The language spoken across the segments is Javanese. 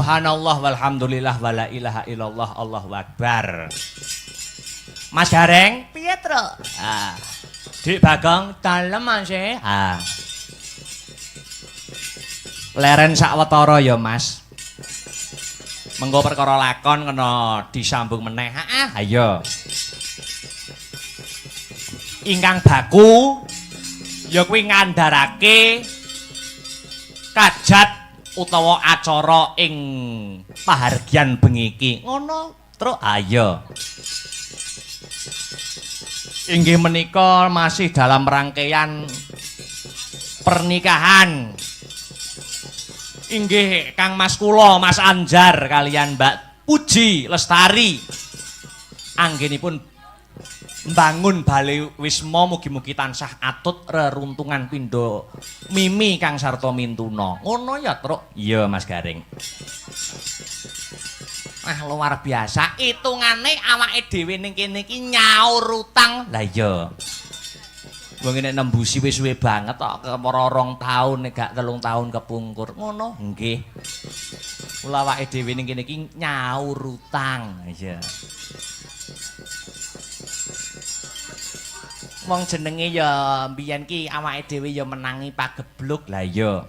Subhanallah walhamdulillah wala ilaha illallah Allahu akbar. Mas Gareng, Piye, Truk? Dik Bagong dalem Mas. Leren sawetara ya, Mas. Mengko perkara lakon kena disambung meneh. Ayo. Ingkang baku ya kuwi ngandharake kajat utawa acara ing pahargyan bengi iki. Ngono, Truk. Ayo. Inggih menika masih dalam rangkaian pernikahan. Inggih Kang Mas kula Mas Anjar kalian Mbak Puji Lestari anggenipun mbangun Bale Wisma mugi-mugi tansah atut reruntungan pindha mimi Kang sarta mintuna. Ngono ya, Truk? Iya, Mas Garing. Luar biasa. Hitungane awake dhewe ning kene iki nyaur utang. Lah iya. Wong nek nembusi wis suwe banget kok kepara 2 taun nek gak 3 taun kepungkur. Ngono, nggih. Kula awake dhewe ning kene iki nyaur utang. Iya. Wong jenenge ya mbiyen ki awake dhewe ya menangi pagebluk. Lah iya.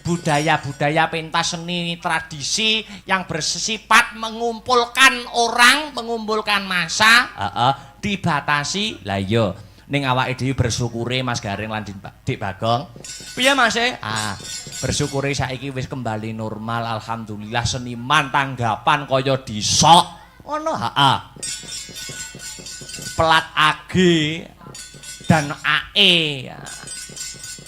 Budaya-budaya pentas seni tradisi yang bersifat mengumpulkan orang, mengumpulkan massa, dibatasi. Lah iya. Ning awake dhewe bersyukure Mas Garing lan Dik Bagong. Piye Mas? Bersyukure saiki wis kembali normal alhamdulillah seniman tanggapan kaya disok. Ngono, Pelat AG dan AE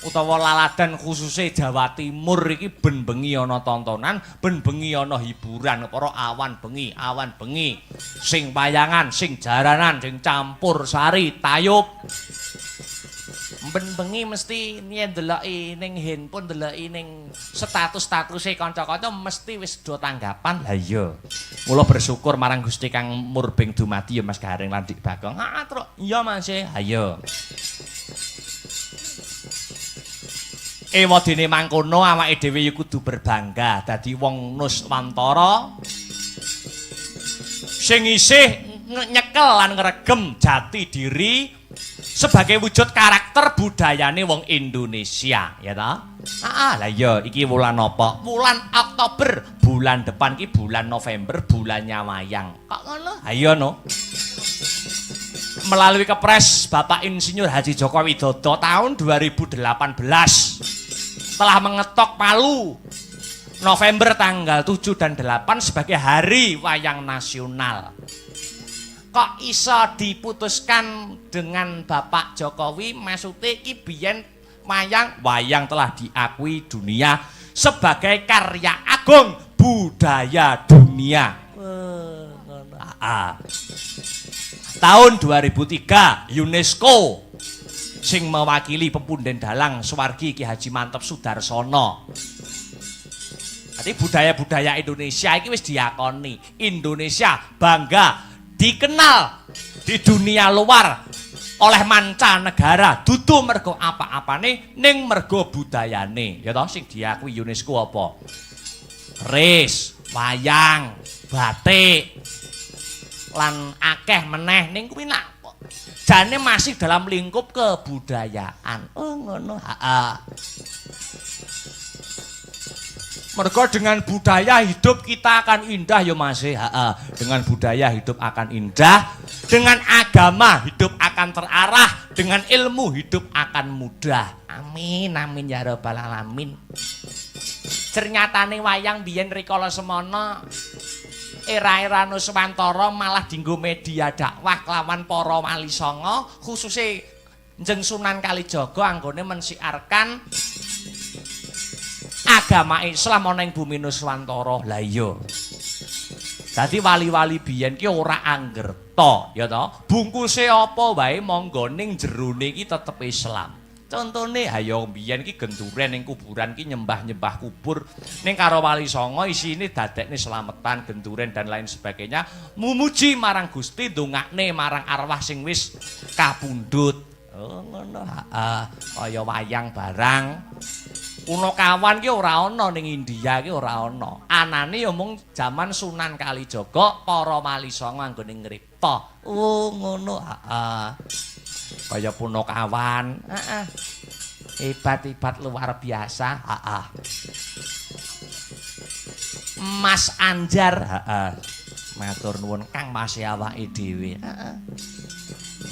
utawa laladan khususnya Jawa Timur iki ben bengi ana tontonan, ben bengi ana hiburan, para awan bengi, sing payangan, sing jaranan, sing campur sari, tayub. Ben bengi mesti yen deloki ning handphone, deloki ning status-statuse kanca-kanca mesti wis do tanggapan. Lah iya. Mula bersyukur marang Gusti Kang murbeng dumadi ya Mas Garing lan Dik Bagong. Truk. Iya Mas. Ayo. Ewadene mangkono awake dhewe ya kudu berbangga dadi wong Nuswantara sing isih nyekel lan ngregem jati diri sebagai wujud karakter budayane wong Indonesia, ya ta? Lah iya, iki wulan apa? Wulan Oktober, bulan depan iki bulan November, bulannya wayang. Kok ngono? Ayo no. Melalui Kepres Bapak Insinyur Haji Joko Widodo tahun 2018 telah mengetok palu November tanggal 7 dan 8 sebagai Hari Wayang Nasional. Kok iso diputuskan dengan Bapak Jokowi maksudnya iki biyen wayang telah diakui dunia sebagai karya agung budaya dunia. Tahun 2003 UNESCO sing mewakili pepunden dalang Swargi Ki Haji Mantep Sudarsono. Jadi budaya-budaya Indonesia ini wis diakoni. Indonesia bangga dikenal di dunia luar oleh mancanegara. Dudu mergo apa-apane ning mergo budayane. Ya toh sing diakui UNESCO apa? Keris, wayang, batik lan akeh meneh ning kuwi nak jane masih dalam lingkup kebudayaan. Ngono. Mergo dengan budaya hidup kita akan indah ya Mas. Dengan budaya hidup akan indah, dengan agama hidup akan terarah, dengan ilmu hidup akan mudah. Amin amin ya rabbal alamin. Ternyatane wayang biyen rikala semana era-era Nuswantara malah dienggo media dakwah kelawan para wali songo khususnya Njeng Sunan Kalijaga anggone mensiarkan agama Islam ana ing bumi Nuswantara. Lah iya. Dadi wali-wali biyen ki ora anggerta, ya toh. Bungkuse apa wae monggo ning jerone iki tetep Islam. Contone ayo mbiyen ki genduren ning kuburan ki nyembah-nyembah kubur ning karo wali songo isine dadekne slametan genduren dan lain sebagainya mumuji marang Gusti ndongakne marang arwah sing wis kapundhut. Ngono kaya wayang barang Punakawan ki ora ana ning India ki ora ana. Anane ya mung jaman Sunan Kalijaga para malisa nganggone ngripta. Oh, ngono. Heeh. Kaya Punakawan. Heeh. Hebat-hebat luar biasa. Heeh. Mas Anjar. Heeh. Matur nuwun Kang Mas awake dhewe. Heeh.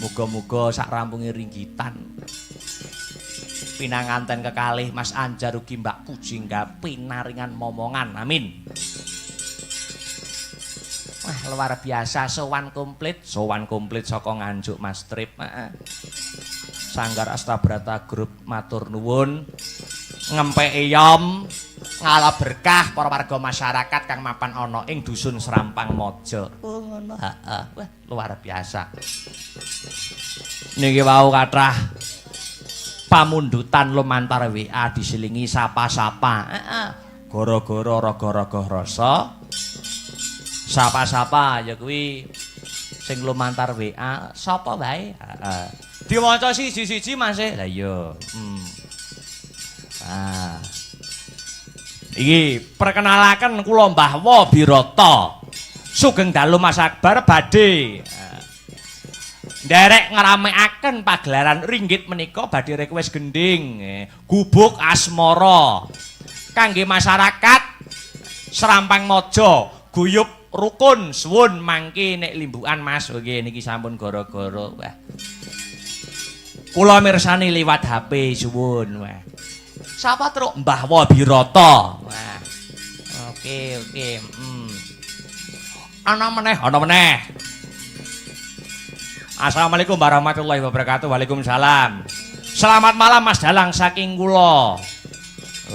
Muga-muga sak rampunge ringgitan. Pinanganten kekalih Mas Anjar ugi Mbak Pujingga pinaringan momongan. Amin. Wah, luar biasa sowan komplit saka Nganjuk Mas Trip. Sanggar Astabrata Group matur nuwun. Ngempeki yom ngala berkah para warga masyarakat kang mapan ana ing dusun Serampang Maja. Oh ngono. Heeh. Wah, luar biasa. Niki wau kathah pamundutan lumantar WA disilingi sapa-sapa. Gara-gara raga-raga rasa. Sapa-sapa ya kuwi sing lumantar WA sapa wae. Heeh. Diwaca siji-siji Mas. Lah iya. Iki perkenalaken kula Mbah Wabirata. Sugeng dalu Mas Akbar badhe nderek ngramekaken pagelaran ringgit menika badhe request gending gubuk asmara kangge masyarakat Serampang Maja guyub rukun suwun mangke nek limbukan Mas nggih niki sampun gara-gara wah kula mirsani liwat HP suwun wah sapa truk Mbah Wabirata wah oke ana meneh Assalamualaikum warahmatullahi wabarakatuh. Waalaikumsalam. Selamat malam Mas Dalang saking kula.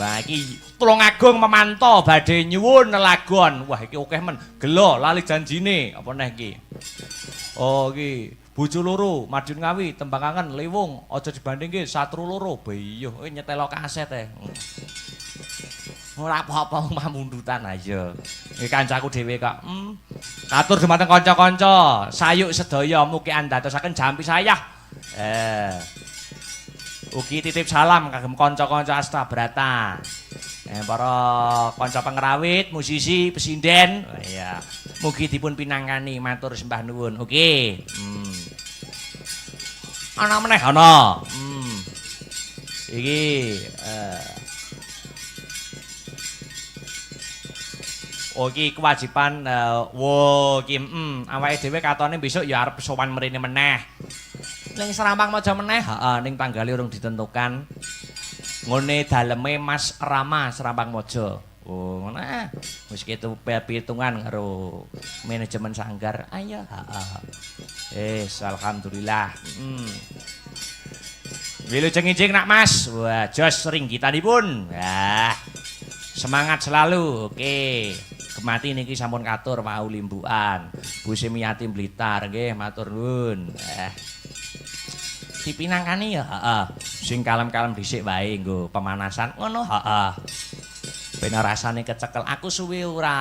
Wah iki Tulungagung memantau badhe nyuwun lelagon. Wah iki akeh men. Gelo lali janjine apa neh iki. Oh iki bojo loro Madiun Ngawi tembangangen liwung aja dibandingke satru loro. Iya nyetelo kaset ora apa-apa mamundutan aja. Iki kancaku dhewe kok. Atur dumateng kanca-kanca, sayuk sedaya mugi andadosaken jampi saya. Ugi titip salam kagem kanca-kanca Astabrata. Para kanca pengrawit, musisi, pesinden, ya. Mugi dipun pinangkani matur sembah nuwun. Oke. Ana meneh ana. Iki iki kewajiban iki awake dhewe katone besok ya arep sowan mrene meneh. Ning Serampang Maja meneh, heeh ning tanggale urung ditentukan. Ngene daleme Mas Rama Serampang Maja. Oh, ngono wis pitungan karo manajemen sanggar. Ayo, heeh. Alhamdulillah. Wilujeng-ijeng nak Mas. Wah, jos ringgitanipun. Wah. Semangat selalu. Oke. Kemati niki sampun katur wau limbukan. Bu Semiati Blitar nggih matur nuwun. Dipinangkani ya, heeh. Sing kalem-kalem dhisik wae nggo pemanasan. Ngono, heeh. Ben rasane kecekel. Aku suwe ora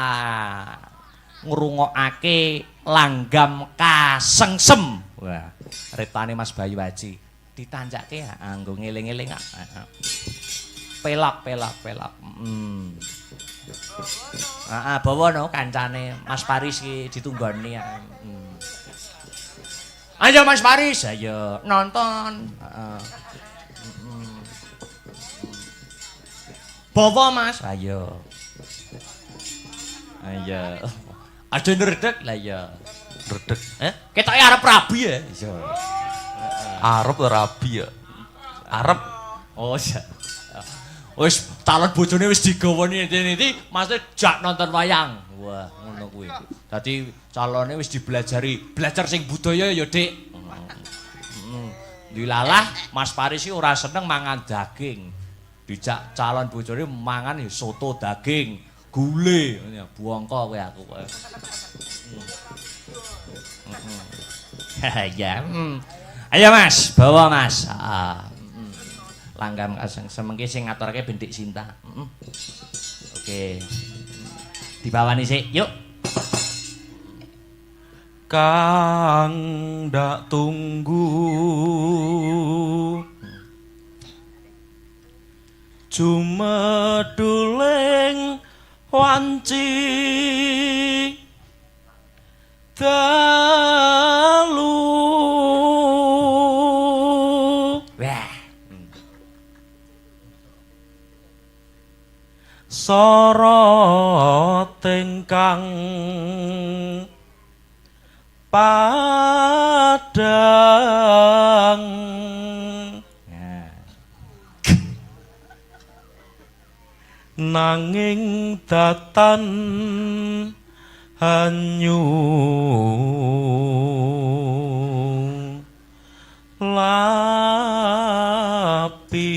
ngrungokake langgam kasengsem. Wah, reptane Mas Bayu Haji. Ditanjake heeh nggo ngeling-eling. Pelak. Bawa no kancane Mas Paris ki ditunggoni. Ayo Mas Paris, ayo nonton. Bawa Mas, ayo. Ada nerdek lah ya. Nerdek. Ketoke arep rabi ya. Iya. Arep rabi ya. Arep. Oh iya. Wis calon bojone wis digawoni enti Mas jak nonton wayang. Wah, ngono kuwi. Dadi calone wis dibelajari, belajar sing budaya ya, Dik. Dilalah Mas Paris iki ora seneng mangan daging. Dijak calon bojone mangan ya soto daging, gule, buangka kowe aku kowe. Ya. Ayo Mas, bawa Mas. Langgam semengke sing ngaturake Bendik Sinta. Oke. Dibawani sik, yuk. Kang ndak tunggu jumeduling wanci dalu Wah. sorot ingkang padang nanging datan hanyu lapi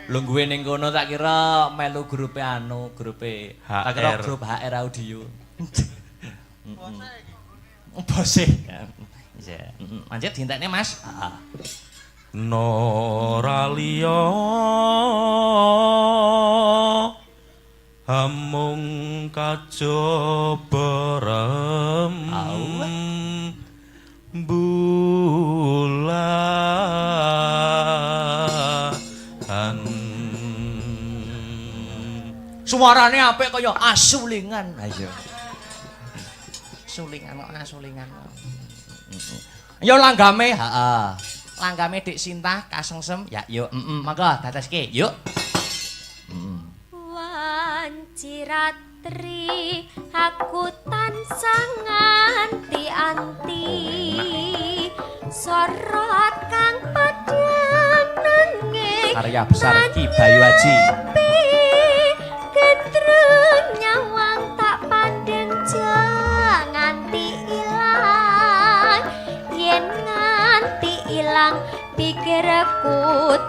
Lungguhe ning kono tak kira melu grupe grupe tak kira grup HR Audio. Bose. Iya. Lanjut dintekne Mas. Heeh. Noralia hamung kajoberem bulan Suarane apik kaya asulingan. Ayo. Sulingan kok asulingan. Ya langgame, heeh. Langgame Dik Sinta kasengsem. Ya yuk, monggo dadoske. Yuk. Wanci ratri aku tansah nganti-anti sorot kang padhang nanging Karya besar Ki Bayu Aji. Gendreng nyawang tak pandeng nganti ilang yen nganti ilang pikirku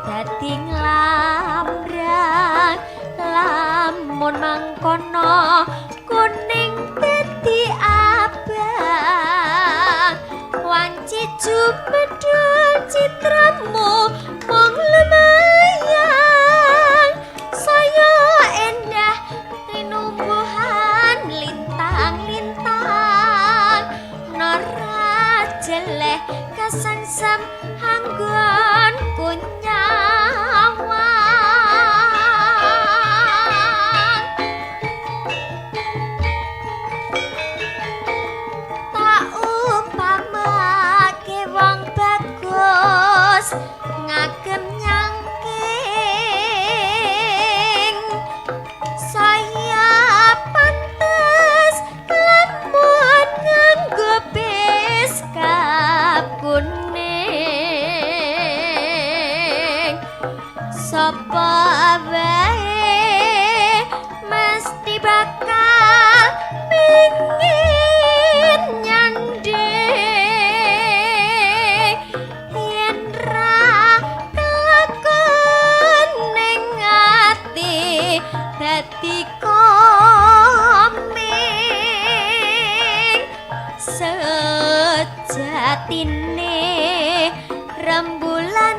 dadi nglambrang lamun mangkono kuning dadi abang wanci jumedul citramu mung lumayan saya endah tinumbuhan lintang-lintang nora jeleh kesengsem hanggon kunyawang tak umpamake wong bagus ngagem nyangking saya pantes lamun nganggo beskap kuning sapa wae mesti bakal pengin nyanding yen ra kelakon ning ati dadi koming sejatine rembulan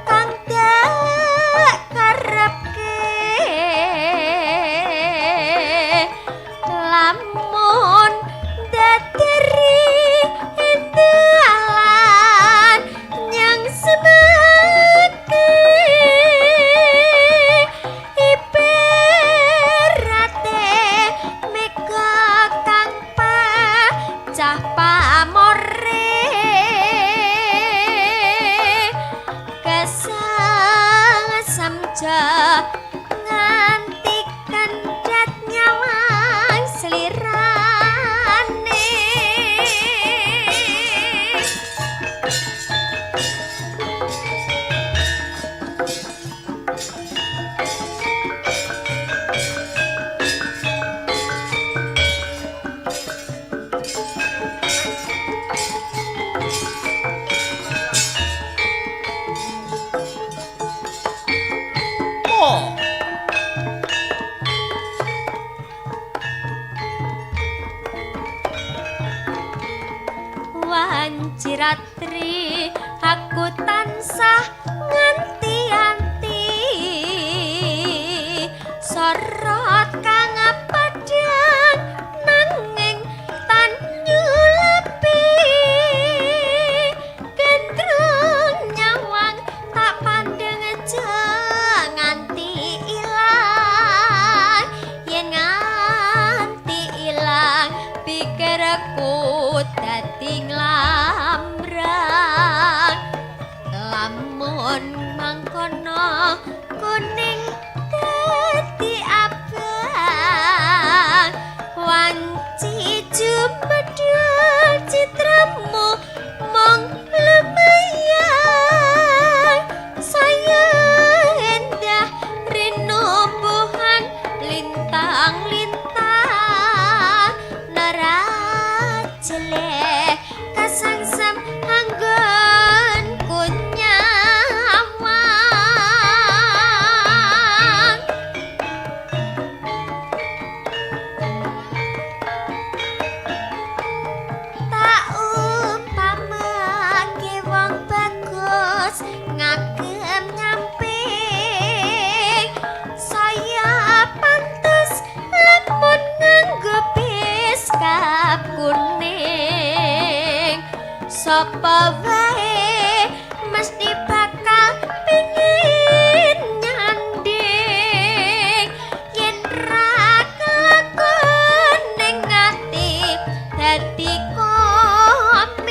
kang dak karepke lamun daderi dalan nyang semake iperate mega kang pacah pamore kesamja nganti kandat nyawang slirane Oh. wanci ratri aku tansah nganti-anti sorot kang padhang nanging tan nyulapi sapa wae mesti bakal pengin nyanding yen ra kelakon ning ati dadi komik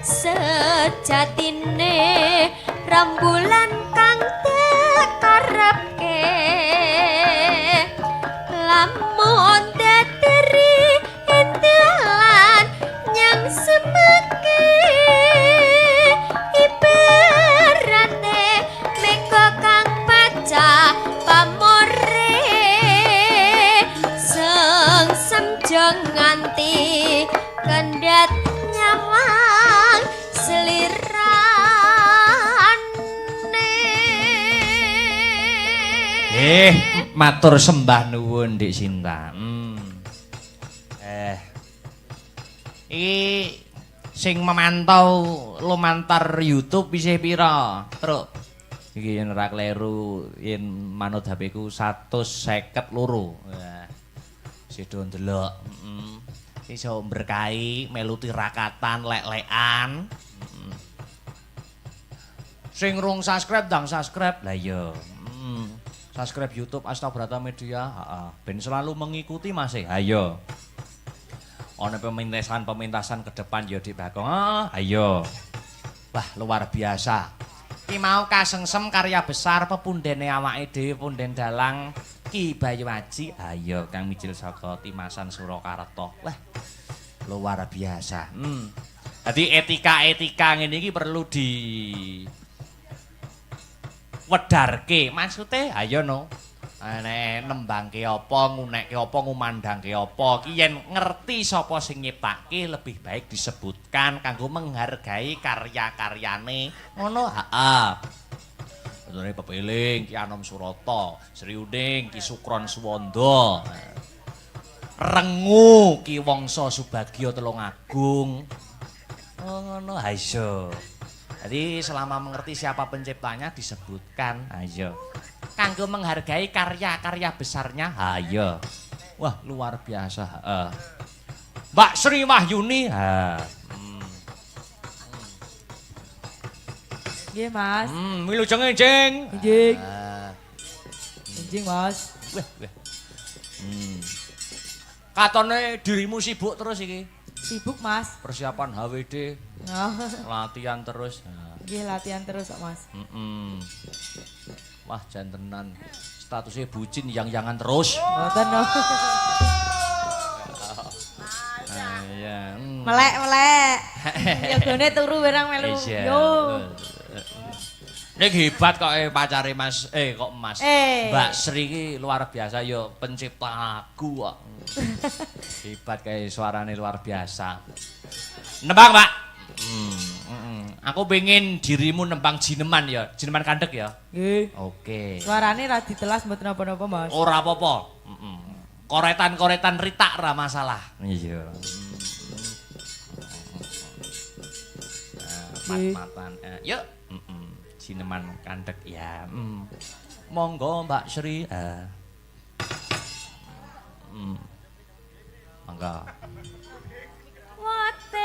sejatine rembulan kang dikarepke lamun daderi intilan nyang semeke ibarate mega kang baca pamore sengsem nganti kendhat nyawang selirane. Matur sembah nuwun Dik Sinta. Iki sing memantau lumantar YouTube isih pira, Truk? Iki yen ora kleru yen manut HP-ku 152. Wah. Sedo ndelok. Iso berkahi melu tirakatan lek-lekan. Sing rung subscribe ndang subscribe. Lah iya. Subscribe YouTube Astabrata Media, ben selalu mengikuti Mas. Ayo. Ana pementasan ke depan ya Dik Bagong. Ayo. Wah, luar biasa. Ki mau kasengsem karya besar pepundhene awake dhewe punden dalang Ki Bayu Aji. Ayo Kang Mijil saka Timasan Surakarta. Wah, luar biasa. Dadi etika-etika ngene iki perlu di wedarke, maksude ayo no. Nek nembangke apa, ngunekke apa, ngumandangke apa, ki yen ngerti sapa sing nyiptake lebih baik disebutkan kanggo menghargai karya-karyane. Ngono, Betul Pepeling, Ki Anom Surata, Sri Uning, Ki Sukron Suwanda. Rengu Ki Wangsa Subagya Tulungagung. Ngono, iso. Jadi selama mengerti siapa penciptanya disebutkan, ayo. Kanggo menghargai karya-karya besarnya, ayo. Wah, luar biasa. Mbak Sri Wahyuni, Nggih, Mas. Wilujeng enjing. Enjing. Enjing, Mas. Wah. Katone dirimu sibuk terus iki. Sibuk, Mas. Persiapan HWD. Latihan terus. Nggih, latihan terus kok, Mas. Wah, jantenan. Statusnya bucin yang-yangan terus. Mboten no. Iya. Melek. Yogone turu barang melu. Yo. Nek hebat kok pacare Mas, kok Mas. Mbak Sri iki luar biasa yo pencipta lagu kok. Hebat kayak suarane luar biasa. Nembang, Pak. Aku pengen dirimu nembang jineman ya, jineman kandek ya. Nggih. Oke. Suarane ra ditelas mboten napa-napa, Mas. Ora apa-apa. Koretan-koretan ritak ra masalah. Iya. Mat-matan. Yuk. Jineman kandek ya. Monggo Mbak Sri. Monggo. Wateng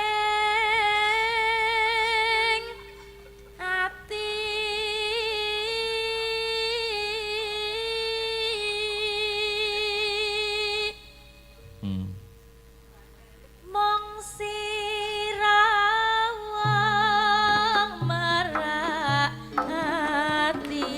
ati mong sirawang merati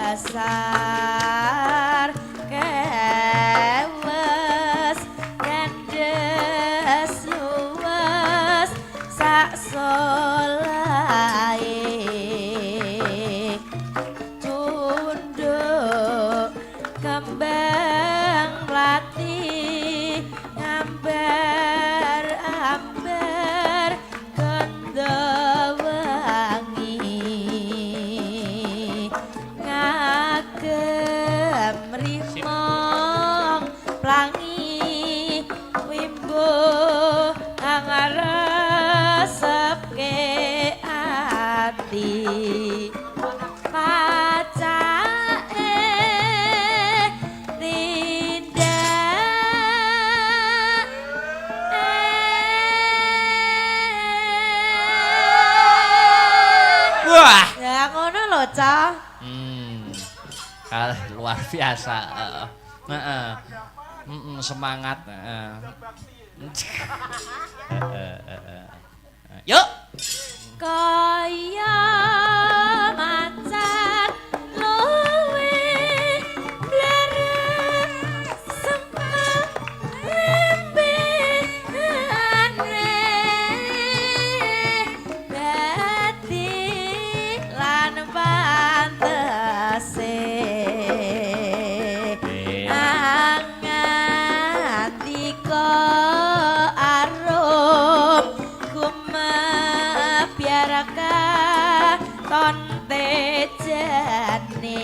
dasar kewes gandes luwes sak solae tunduk kembang melati ambar-ambar kanda wangi ngagem rimong plangi wimbo angaresepke ati pacake tindak luar biasa. Heeh. Semangat. Yuk. Kaya macan luwe blereng sempat rembehane dadi lan pantese angandika arum biaraka tonte jane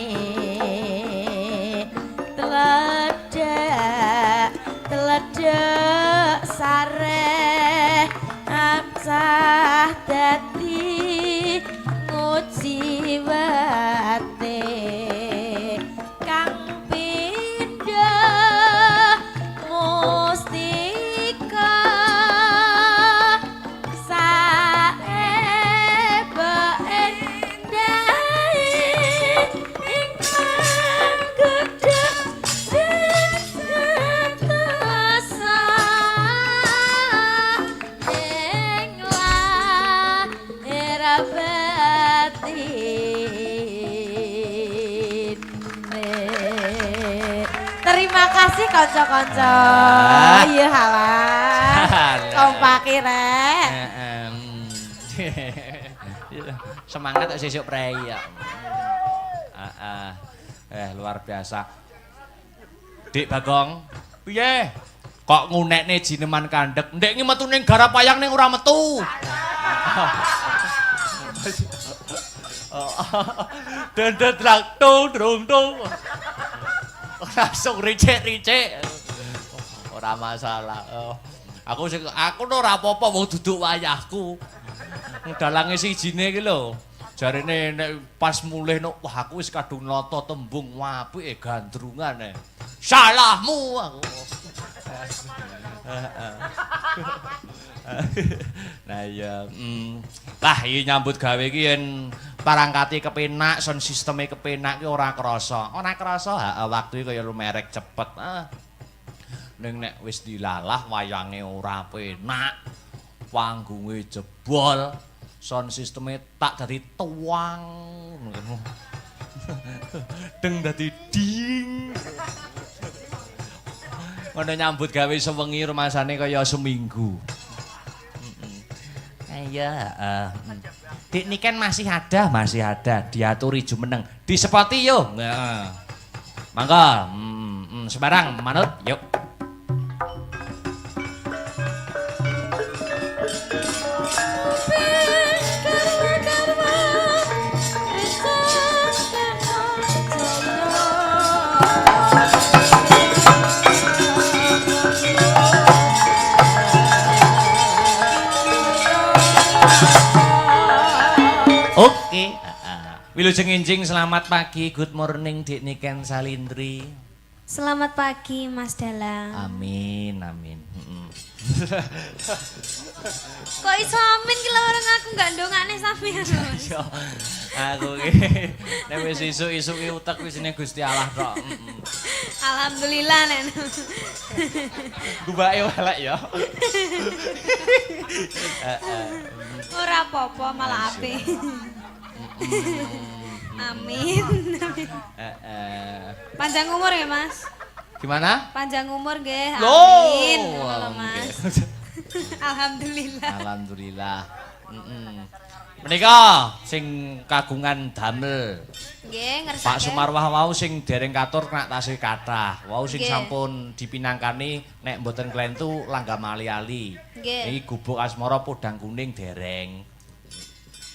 teledek sare acah dadi nguji wate kang pindah mustika Terima kasih kanca-kanca. Iya halah. Kompake rek. Semangat sesuk prei ya. Luar biasa. Dik Bagong, piye? Kok ngunekne jineman kandhek? Ndek iki metu ning garapayang ning ora metu. Dendet lak tung tung tung. Langsung ricik-ricik. Ora masalah. Aku ora apa-apa wong duduk wayahku. Dalange sijine iki lho. Jarene nek pas mulih wah aku wis kadung nata tembung apike gandrungan. Salahmu aku. Nah ya, lah iki nyambut gawe iki yen parangkate kepenak, sound sisteme kepenak ki ora krasa. Ora krasa, waktu iki kaya lumerek cepet. Ning nek wis dilalah wayange ora penak, panggunge jebol, sound sisteme tak dadi tuang. Deng dadi ding. Ngono nyambut gawe sewengi rumasane kaya seminggu. Iya, Dik Niken masih ada, diaturi jumeneng. Disepoti yo. Mangga, sembarang manut, yuk. Oke. Wilujeng enjing selamat pagi, good morning Dik Niken Salindri. Selamat pagi Mas Dalang. Amin, amin. Kok iso amin ki lho orang aku gak ndongakne sampeyan. Yo. Aku ki nek wis isuk-isuk ki utek wis ning Gusti Allah tok. Alhamdulillah nek. Gubake welek ya. Ora apa-apa malah apik. Amin. Panjang umur ya, Mas? Gimana? Panjang umur nggih. Loh, Amin. Halo, Mas. Alhamdulillah. Alhamdulillah. Menika sing kagungan damel. Nggih, ngersake. Pak Sumarwah wau sing dereng katur kena tasih kathah. Wau sing sampun dipinangkani nek mboten klentu langgam ali-ali. Iki gubuk asmara podang kuning dereng.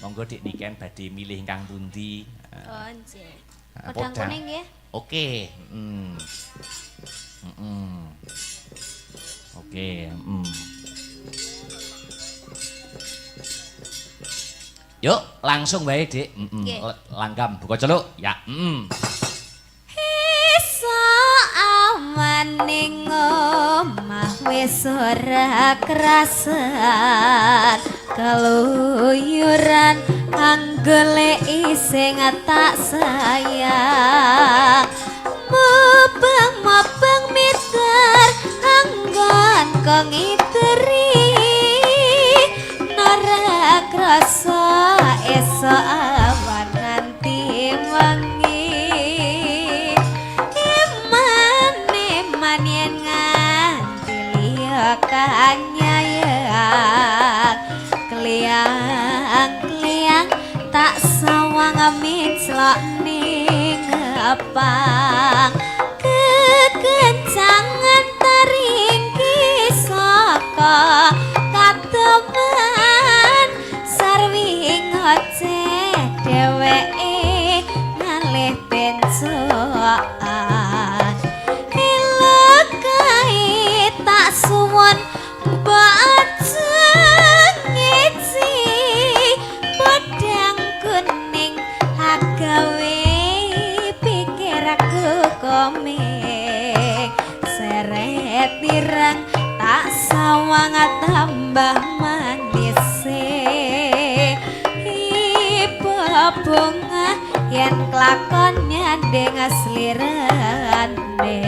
Monggo Dik Niken badhe milih ingkang pundi? Oh, nggih. Podang kuning nggih. Oke. Oke, Yuk, langsung wae, Dik. Langgam buka celuk. Ya, Iso amaning omah wis ora kerasan keluyuran kang goleki sing tak sayang mubeng mitar anggon kang iteri nara krasa esok awan nganti wengi iman yen nganti liya kanyayang kliang tak sawang miclok ning apang kekencangan taringki saka kateman sarwi ngoceh dheweke ngalih bensokan elok kae tak suwun bajeng ngeci podang kuning agawe pikir aku komeng seret tirang tak sawang tambah manis bunga yen kelakonnya dengan slirane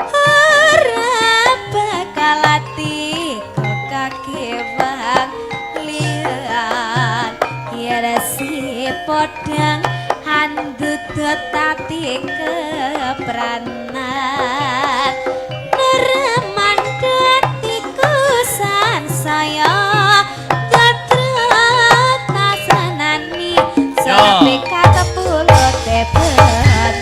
ora bakal atiku kaki bang lian yen si podang handut tati kepranan nereman datiku san saya Beka kepulut tepet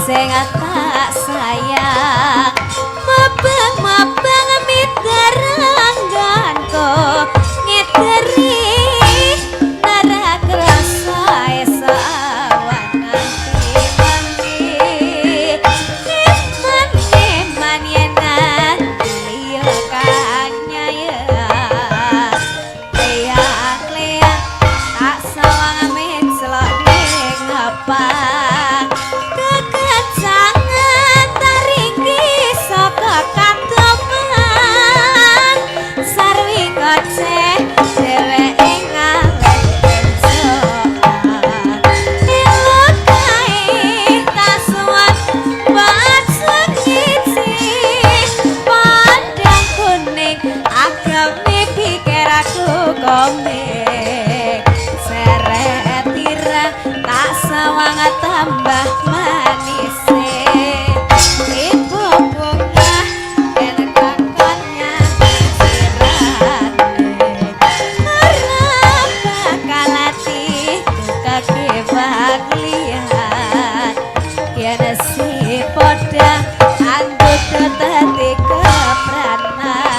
sing tak sayang mabang mitarangganku ngiteri nara krasa esok awan nganti wengi iman yen nanti liya kanyayang kliang tak sawang miclok ning apang komik seret tirang tak sawang tambah manis ibu bunga yen kakonnya sirane ora bakal atiku kaki baglian yen si podang andut tati kepranan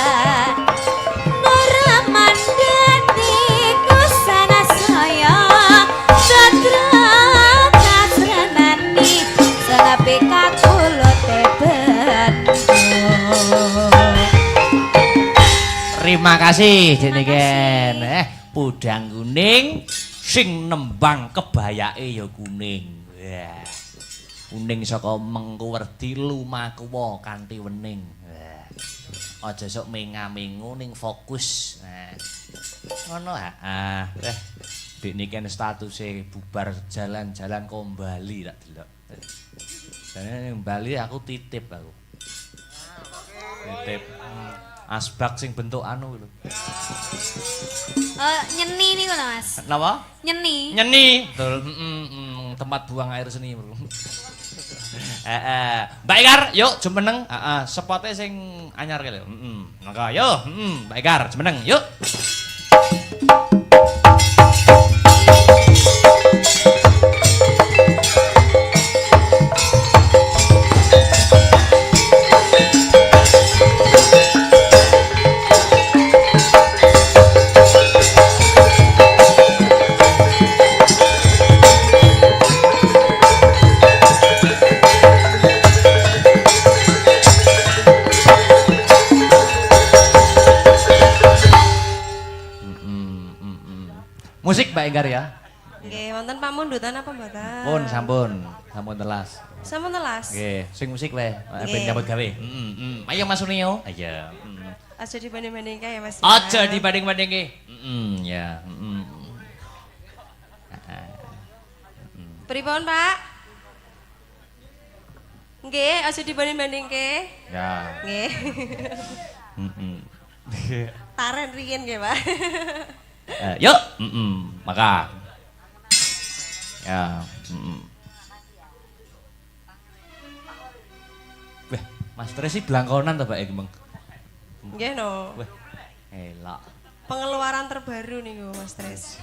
Terima kasih Jeniken. Podang kuning sing nembang kebayake ya kuning. Wah. Kuning saka Mengkuwerdi lumakuwa kanthi wening. Aja sok menga-mengu ning fokus. Nah. Ngono ha. Dik Niken statuse bubar jalan-jalan kembali tak delok. Jane ning Bali aku titip aku. Titip asbak sing bentuk anu lho. Nyeni niku lho Mas. Napa? Nyeni. Nyeni. Betul. Tempat buang air seni, Bro. Mbak Ikar, yuk jumeneng. Spote sing anyar ki lho. Mangga yo, Mbak Ikar jumeneng, yuk. Musik Mbak Enggar ya. Nggih, wonten pamundutan apa mboten? Pun sampun, sampun telas. Sampun telas. Nggih, sing musik wae, ben Nggih. nyambut gawe. Ayo Mas Unio. Ayo. Aja dibanding-bandingke ya Mas. Aja dibanding-bandingke. Ya. Pripun, Pak? Nggih, aja dibanding-bandingke. Ya. Nggih. Taren riyen nggih, Pak. Yuk, maka. Ya. Weh, Mas Tres sih blangkonan to, Pak ya, Gembeng? Nggih no. Weh, elak. Pengeluaran terbaru niku Mas Tres.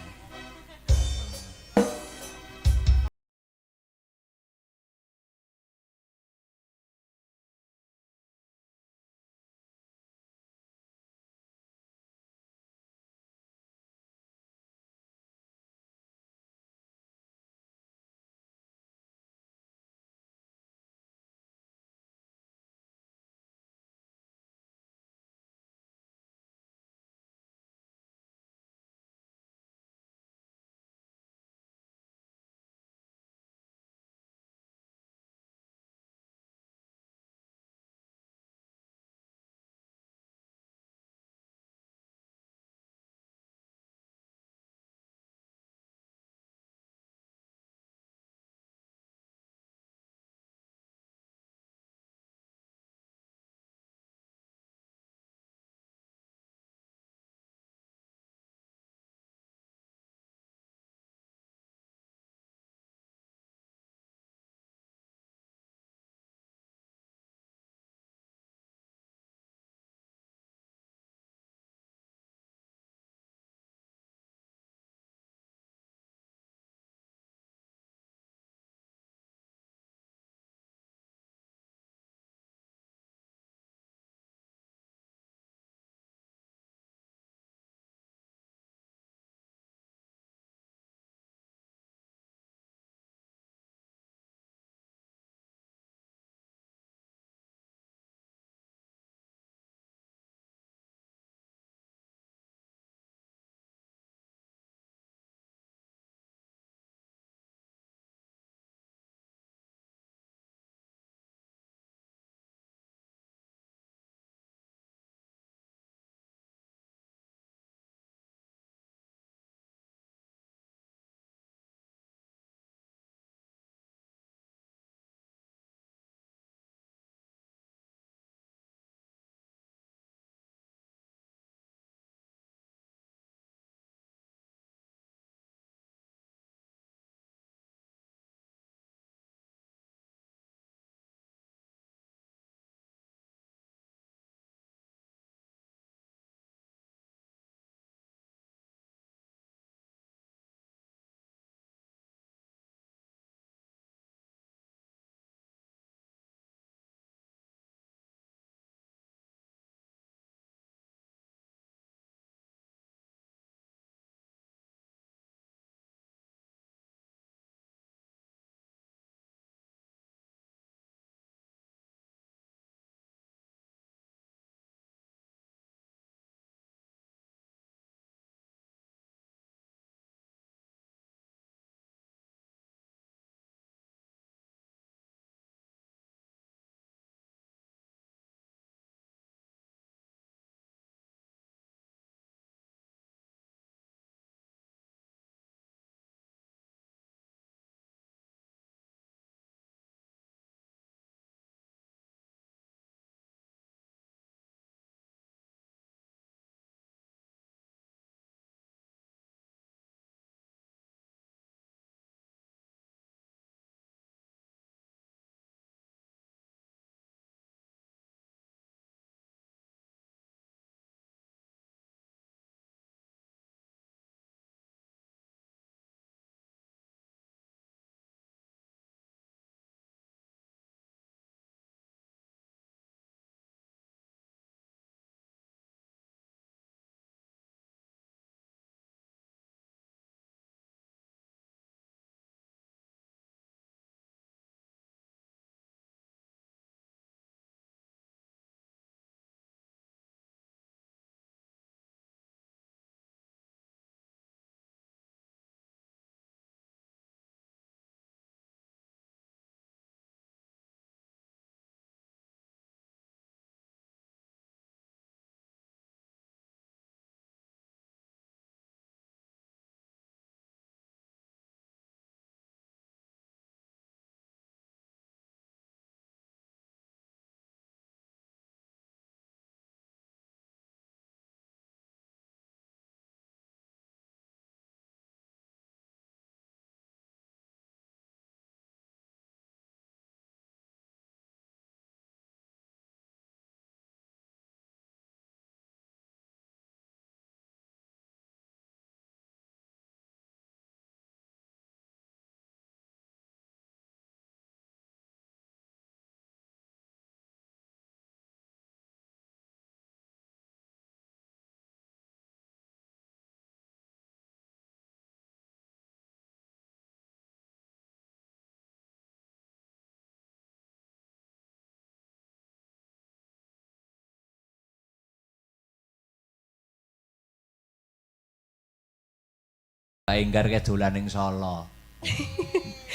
Enggar ke dolan ning Solo.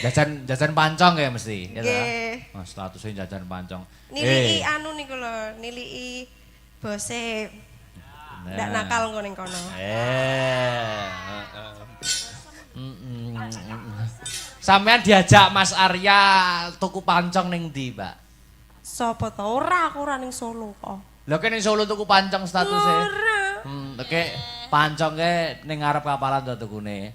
Jajan pancong ya mesti, ya ta? Nggih. Mas statusnya jajan pancong. Niliki anu niku lho, niliki bose. Ndak nakal engko ning kono. Sampean diajak Mas Arya tuku pancong ning ndi, Mbak? Sopo to? Ora, aku ora ning Solo kok. Lho kene ning Solo tuku pancong statusnya. Ora. Oke, pancong ke ning ngarep kapalan to tukune.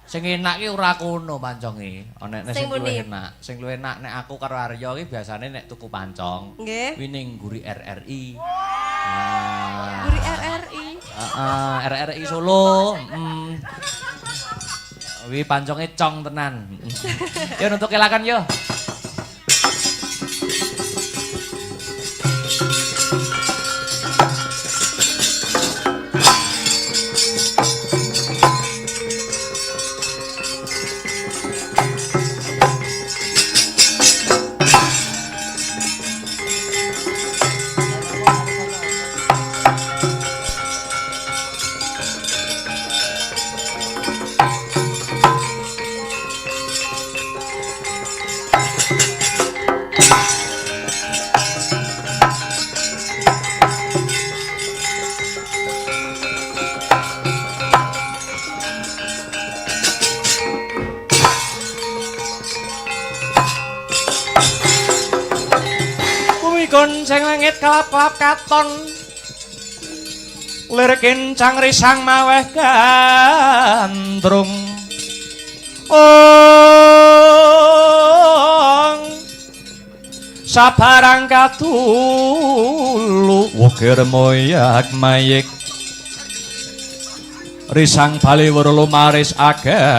Sing enak ki ora kono panconge. Ana nek sing luwih enak. Sing luwih enak nek aku karo Arya ki biasane nek tuku pancong. Nggih. Kuwi ning Guri RRI. Guri RRI. RRI Solo. Kuwi panconge cong tenan. Yo untuk kelakan yo. Sing langit kelap-kelap katon lir kencang risang maweh gandrung sabarang katulu wukir moyak mayik risang bali werlu maris agandrung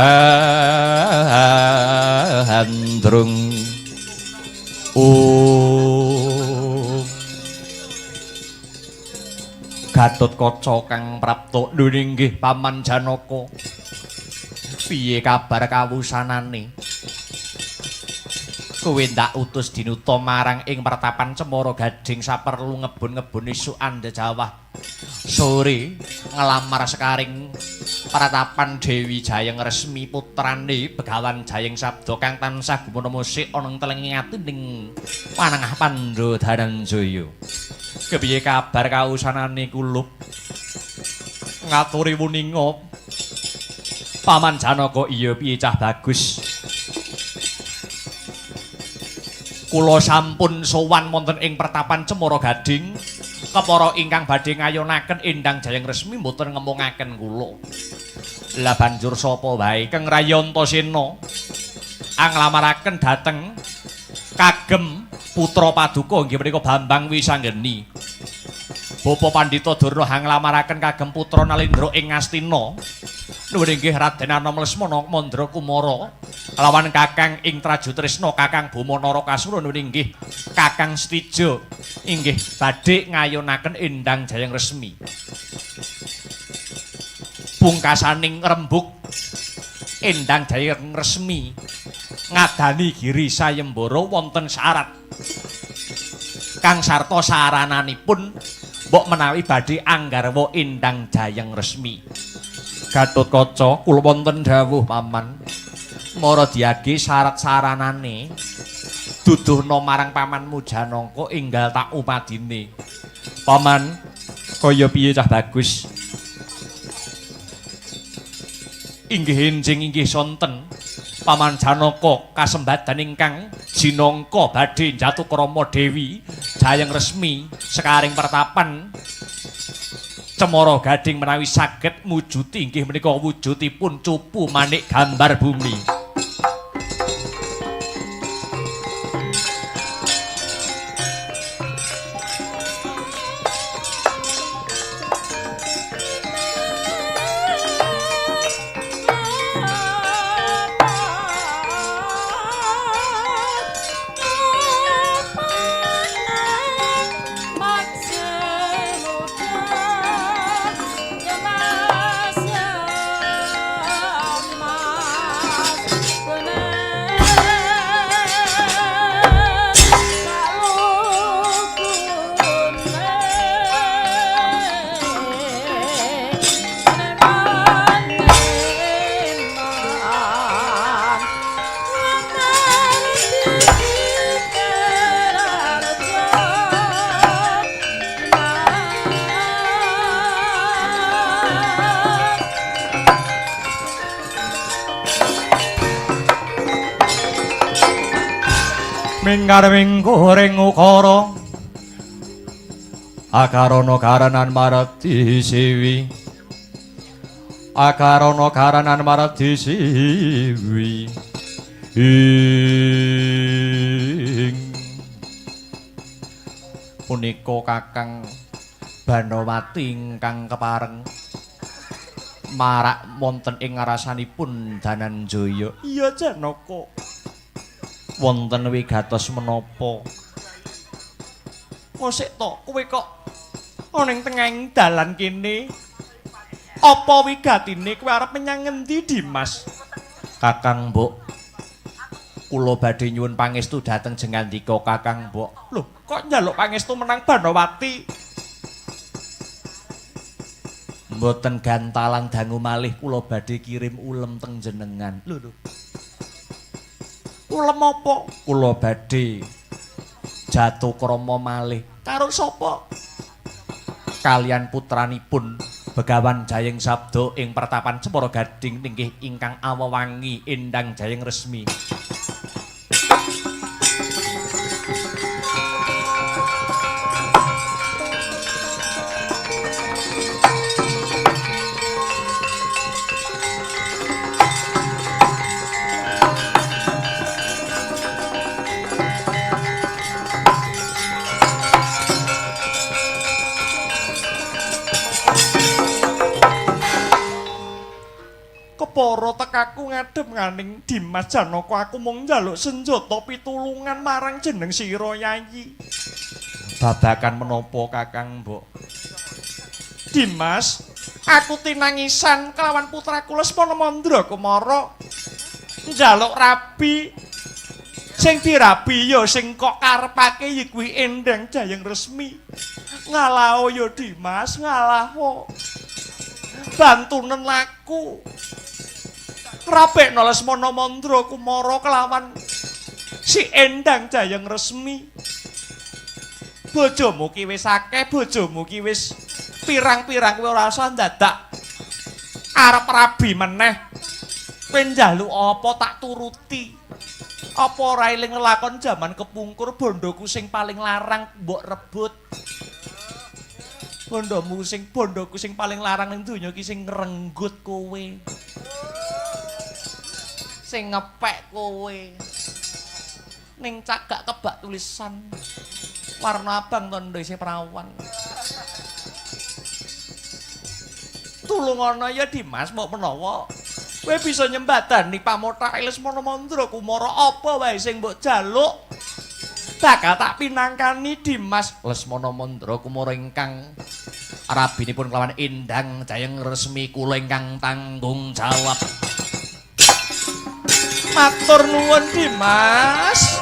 Gatotkaca kang prapta nggih Paman Janaka. Piye kabar kawusanane? Kowe ndak utus dinuta marang ing pertapan Cemara Gading saperlu ngebun-ngebun isukan Jawah. Sore ngelamar sekaring pertapan Dewi Jayeng resmi putrane Begawan Jayeng Sabda kang tansah gumana musik ana ing telenging ati ning Panengah Pandhadaranjaya. Kepiye kabar kausanane kulup? Ngaturi wuninga. Paman Janaka iya piye cah bagus. Kula sampun sowan wonten ing pertapan Cemara Gading. Kepara ingkang badhe ngayonaken Endang Jayeng resmi mboten ngemungaken kula. Lah banjur sapa wae Kang Rayantasena anglamaraken dhateng kagem putra paduka inggih menika Bambang Wisanggeni. Bapa Pandhita Durna anglamaraken kagem putra Nalendra ing Ngastina. Nuwun inggih Raden Anama Lesmana Mandra Kumara lawan Kakang ing Trajutresna Kakang Bama Narakasura nuwun inggih Kakang Stija inggih badhe ngayonaken Endang Jayeng resmi. Pungkasaning rembug Endang Jayeng resmi ngadani Giri Sayembara wonten syarat kang sarta sarananipun mbok menawi badhe anggarwa Endang Jayeng resmi. Gatotkaca kula wonten dawuh Paman mara diagi syarat saranane duduhna marang pamanmu Janaka enggal tak upadine. Paman kaya piye cah bagus? Inggih enjing inggih sonten Paman Janaka kasembadan ingkang jinangka badhe njatukrama Dewi Jayeng resmi sekaring pertapan Cemara Gading menawi saged mujuti inggih menika wujudipun cupu manik gambar bumi. minggarwing goreng ukara akarana garanan maradi siwi akarana garanan maradi siwi ing punika Kakang Banowati ingkang kepareng marak wonten ing ngarasanipun Dananjaya. Iya Janaka. Wonten wigatos menapa? Mosik to, kowe kok ana ing tengahing dalan kene. Apa wigatine kowe arep menyang ngendi, Dimas? Kakang Mbok. Kula badhe nyuwun pangestu dhateng jengandika Kakang Mbok. Lho, kok njaluk pangestu menang Banowati? Mboten gantalan dangu malih kula badhe kirim ulem teng jenengan. Lho. Ulem apa? Kula badhe jatuh krama malih. Karo sapa? Kalian putranipun Begawan Jayeng Sabda ing pertapan Cempara Gading inggih ingkang awewangi Endang Jayeng Resmi. Para tekaku ngadhep nganing Dimas Janaka aku mung njaluk senjata pitulungan marang jeneng sira Yayi. Babakan menapa Kakang Mbok? Dimas, aku tinangisan kelawan putraku Lesmana Mandra Kumara. Njaluk rabi. Sing dirabi ya sing kok karepake kuwi Endang Jayeng Resmi. Ngalah ya Dimas, ngalah. Bantunen laku. Rapekno Lesmana Mandra Kumara kelawan si Endang Jayeng Resmi. Bojomu ki wis akeh, bojomu ki wis pirang-pirang kowe ora usah dadak arep rabi meneh. Kowe njaluk apa tak turuti. Apa ora eling lakon jaman kepungkur bondoku sing paling larang mbok rebut. Bondoku sing paling larang ning donya ki sing ngrenggut kowe. Sing ngepek kowe ning cagak kebak tulisan warna abang tondo isih perawan. Tulungono ya Dimas, mbok menawa kowe bisa nyembadani pamotake Lesmana Mandra Kumara apa wae sing mbok jaluk bakal tak pinangkani Dimas. Lesmana Mandra Kumara ingkang rabinipun kelawan Endang Jayeng Resmi kula ingkang tanggung jawab. Matur nuwun Dimas.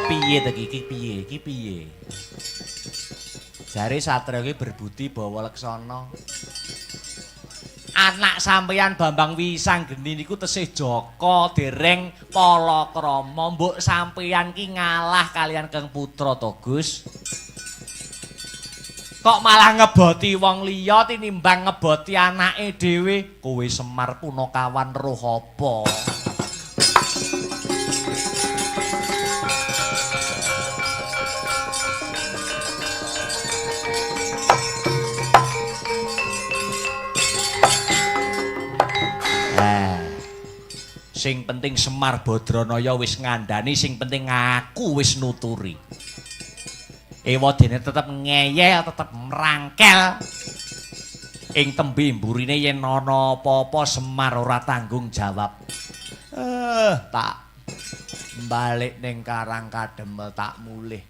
Piye ta iki piye? Jare Satria iki berbudi bawa leksana. Anak sampeyan Bambang Wisanggeni niku tesih Jaka dereng palakrama. Mbok sampeyan ki ngalah kalian Kang Putra to, Gus. Kok malah ngeboti wong liya tinimbang ngeboti anake dhewe. Kowe Semar Punakawan roh apa? Sing penting Semar Badranaya wis ngandani, sing penting aku wis nuturi. Ewadene tetep ngeyel, tetep merangkel. Ing tembe mburine yen ana apa-apa Semar ora tanggung jawab. Tak balik ning Karang Kademel tak mulih.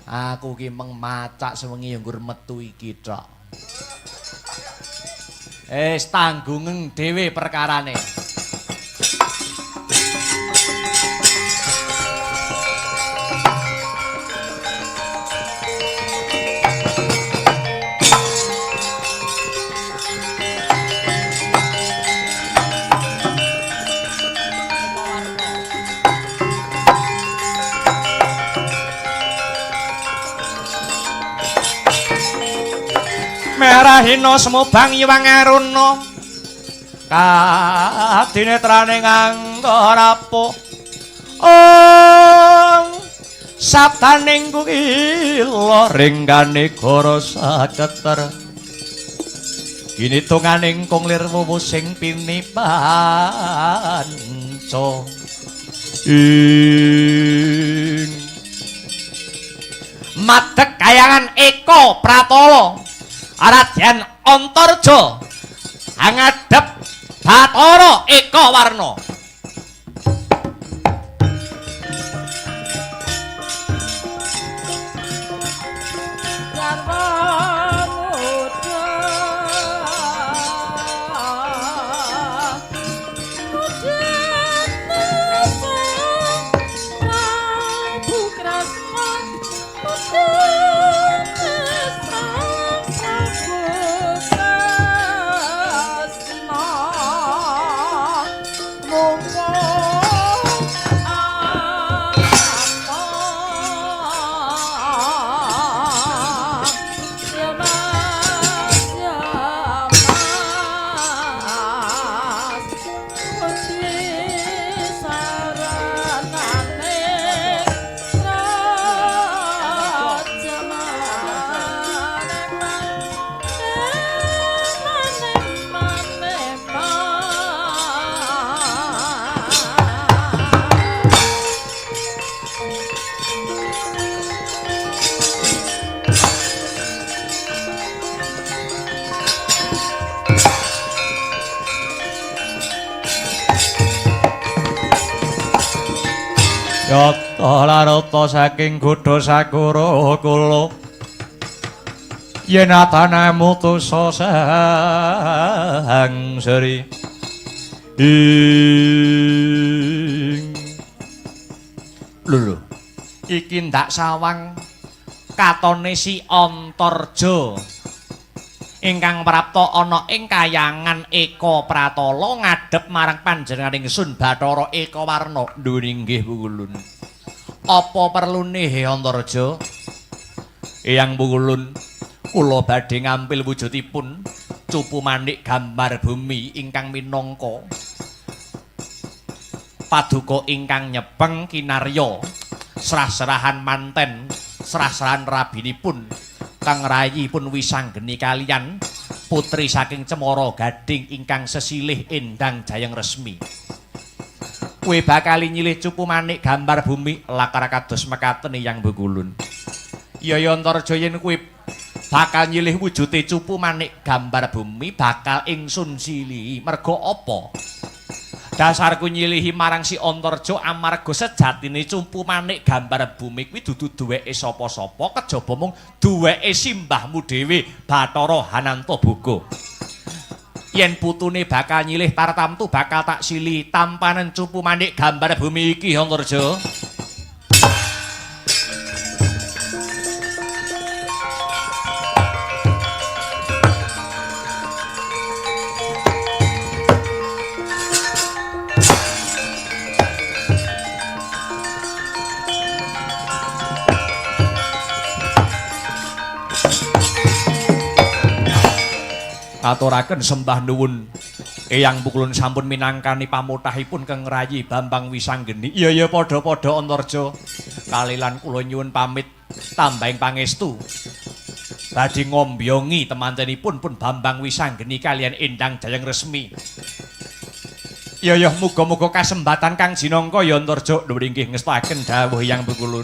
Aku ki meng macak sewengi ya nggur metu iki tok. Tanggungen dhewe perkarane. merahina semubang Hyang Aruna kadinetrane nganggo rapuh sabdaning kuila ringgane goro saketer ginitunganing kunglir wuwu sing pinipanca ing madeg kayangan Eka Pratala Aradyan Antarja angadhep Bathara Eka Warna Yata larata saking Gudha Sakura kula yen atane mutusa sang sri lho iki ndak sawang katone si Antarja ingkang prapta ana ing kayangan Eka Pratala ngadhep marang panjenenganing Sun Bathara Eka Warna. Ndur inggih Pukulun. Apa perlune He Antarja? Eyang Pukulun, kula badhe ngampil wujudipun cupu manik gambar bumi ingkang minangka paduka ingkang nyepeng kinarya serah-serahan manten, serah-serahan rabinipun kang rayipun wisanggeni kaliyan putri saking Cemara Gading ingkang sesilih endang jayeng resmi. Kowe bakal nyilih cupu manik gambar bumi lakar kados mekaten Hyang Pukulun. Ya Antarja yen kowe bakal nyilih wujude cupu manik gambar bumi bakal ingsun silihi merga apa? Dasarku nyilihi marang si Antarja amarga sejatine cupu manik gambar bumi kuwi dudu duweke sapa-sapa kejaba mung duweke simbahmu dhewe Bathara Hanantaboga. Yen putune bakal nyilih tartamtu bakal tak silihi tampanen cupu manik gambar bumi iki Antarja. Aturaken sembah nuwun Eyang Pukulun sampun minangkani pamutahipun keng Rayi Bambang Wisanggeni. Iya padha-padha Antarja. Kalilan kula nyuwun pamit tambahing pangestu badhe ngombyongi temantenipun pun Bambang Wisanggeni kalian Endang Jayeng Resmi. Iya muga-muga kasembatan kang jinangka ya Antarja. Nuwun inggih ngestaken dawuh Eyang Pukulun.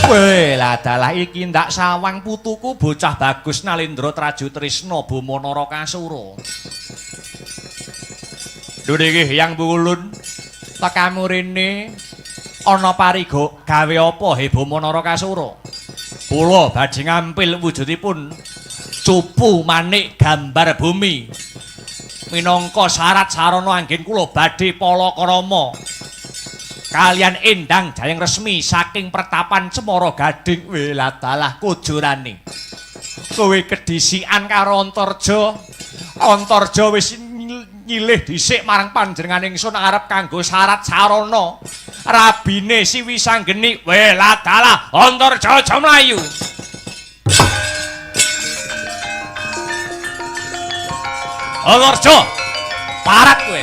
Weh, ladalah iki ndak sawang putuku bocah bagus Nalendra Traju Trisna Bama Narakasura. Lho iki Hyang Pukulun, tekamu rene ana pariga gawe apa he Bama Narakasura? Kula badhe ngampil wujudipun cupu manik gambar bumi. Minangka syarat sarana anggen kula badhe palakrama kalian Endang Jayeng Resmi saking pertapan Cemara Gading. Weladalah kujurane kowe kedisikan karo Antarja. Antarja wis nyilih dhisik marang panjenengan ingsun arep kanggo syarat sarana rabine si Wisanggeni. Weladalah Antarja aja mlayu. Antarja parat kowe.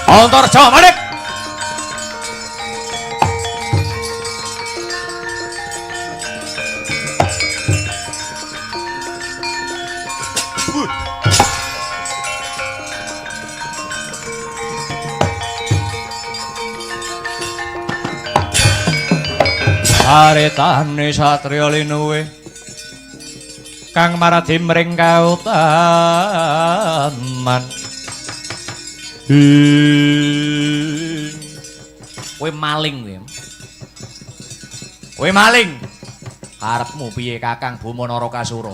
Antarja manik. Aretane satriya linuwe kang maradi mring kautaman. Kowe maling kowe. Kowe maling. Arepmu piye Kakang Buma Narakasura?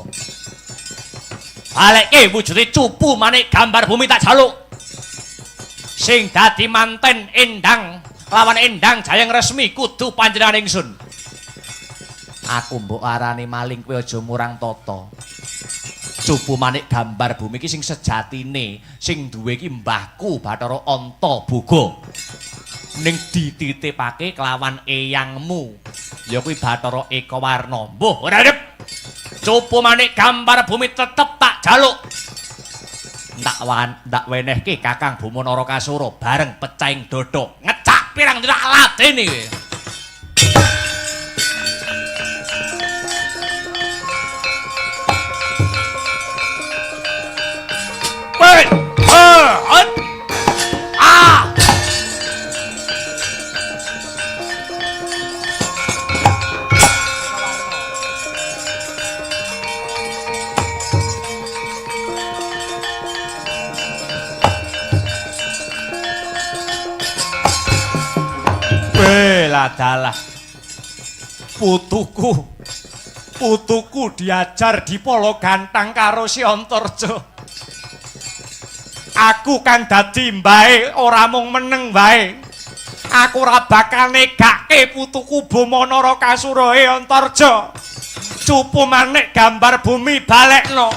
Balekke wujude cupu manik gambar bumi tak jaluk. Sing dadi manten Endang lawan Endang Jayeng Resmi kudu panjenengan ingsun. Aku mbok arani maling kowe aja murang tata. Cupu manik gambar bumi iki sing sejatine sing duwe iki mbahku Bathara Antaboga. Ning dititipake kelawan eyangmu ya kuwi Bathara Ekawarna. Mbuh ora arep. Cupu manik gambar bumi tetep tak jaluk. Ndak wenehke Kakang Buma Narakasura bareng pecahing dada. Ngecak pirang dina ladene kowe. Adalah putuku diajar di polo gantang karo si Antarja. Aku kan dadi mbae ora mung meneng wae. Aku ora bakal negake putuku Buma Narakasura Antarja. Cupu manik gambar bumi balekno.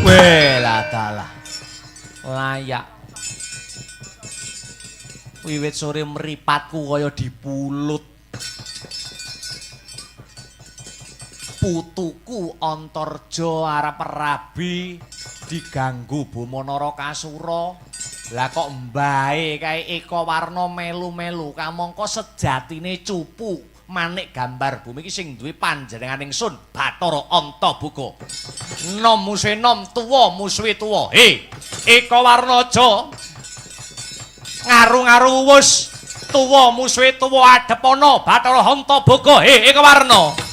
Weladalah layak wiwit sore mripatku kaya dipulut. Putuku Antarja arep rabi diganggu Buma Narakasura. Lah kok mbae kae Ekawarna melu-melu kamangka sejatine cupu manik gambar bumi iki sing duwe panjenengan ingsun Bathara Antaboga. Nom musuhe nom, tuwa musuhe tuwa. Ekawarna aja ngaru-ngaru wus. Tuwa musuhe tuwa adepana Bathara Antaboga. Ekawarna.